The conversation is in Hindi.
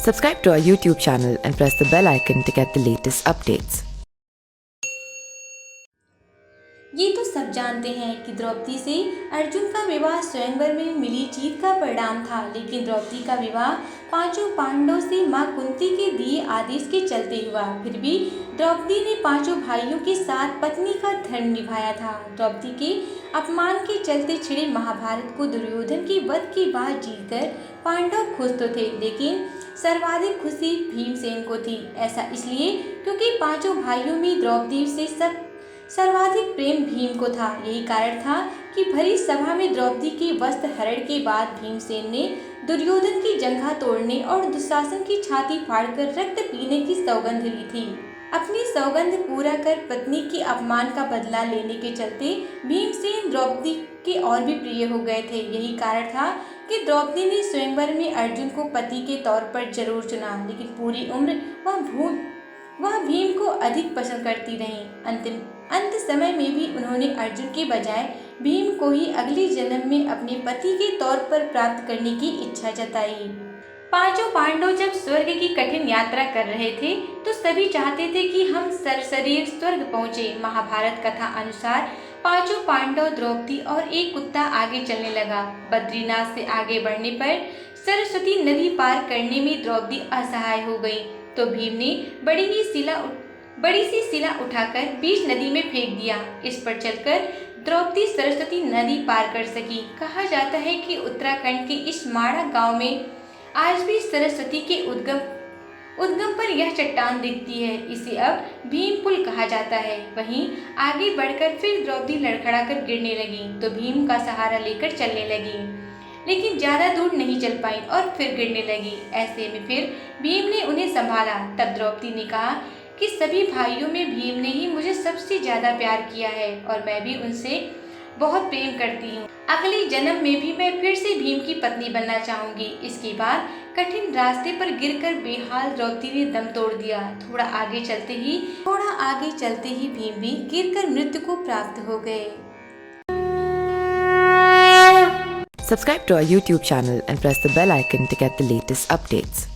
Subscribe to our YouTube channel and press the bell icon to get the latest updates. ये तो सब जानते हैं कि द्रौपदी से अर्जुन का विवाह स्वयंवर में मिली जीत का परिणाम था, लेकिन द्रौपदी का विवाह पांचों पांडवों से मां कुंती के दिए आदेश के चलते हुआ। फिर भी द्रौपदी ने पांचों भाइयों के साथ पत्नी का धर्म निभाया था। द्रौपदी के अपमान के चलते छिड़े महाभारत को दुर्योधन के वध के बाद जीतकर पांडव खुश तो थे, लेकिन सर्वाधिक खुशी भीमसेन को थी। ऐसा इसलिए क्योंकि पांचों भाइयों में द्रौपदी से सर्वाधिक प्रेम भीम को था। यही कारण था कि भरी सभा में द्रौपदी के वस्त्र हरण के बाद भीमसेन ने दुर्योधन की जंघा तोड़ने और दुशासन की छाती फाड़कर रक्त पीने की सौगंध ली थी। अपनी सौगंध पूरा कर पत्नी के अपमान का बदला लेने के चलते भीमसेन द्रौपदी के और भी प्रिय हो गए थे। यही कारण था कि द्रौपदी ने स्वयंवर में अर्जुन को पति के तौर पर जरूर चुना, लेकिन पूरी उम्र वह भीम को अधिक पसंद करती रहीं। अंत समय में भी उन्होंने अर्जुन के बजाय भीम को ही अगले जन्म में अपने पति के तौर पर प्राप्त करने की इच्छा जताई। पांचों पांडव जब स्वर्ग की कठिन यात्रा कर रहे थे तो सभी चाहते थे कि हम सशरीर स्वर्ग पहुँचे। महाभारत कथा अनुसार पांचों पांडव, द्रौपदी और एक कुत्ता आगे चलने लगा। बद्रीनाथ से आगे बढ़ने पर सरस्वती नदी पार करने में द्रौपदी असहाय हो गई तो भीम ने बड़ी सी शिला उठाकर बीच नदी में फेंक दिया। इस पर चलकर द्रौपदी सरस्वती नदी पार कर सकी। कहा जाता है कि उत्तराखंड के इस माड़ा गांव में आज भी सरस्वती के उद्गम पर यह चट्टान दिखती है। इसे अब भीम पुल कहा जाता है। वहीं आगे बढ़कर फिर द्रौपदी लड़खड़ाकर गिरने लगी तो भीम का सहारा लेकर चलने लगी, लेकिन ज्यादा दूर नहीं चल पाई और फिर गिरने लगी। ऐसे में फिर भीम ने उन्हें संभाला। तब द्रौपदी ने कहा कि सभी भाइयों में भीम ने ही मुझे सबसे ज्यादा प्यार किया है और मैं भी उनसे बहुत प्रेम करती हूँ। अगले जन्म में भी मैं फिर से भीम की पत्नी बनना चाहूंगी। इसके बाद कठिन रास्ते पर गिरकर बेहाल द्रौपदी ने दम तोड़ दिया। थोड़ा आगे चलते ही भीम भी गिरकर मृत्यु को प्राप्त हो गए। Subscribe to our YouTube channel and press the bell icon to get the latest updates.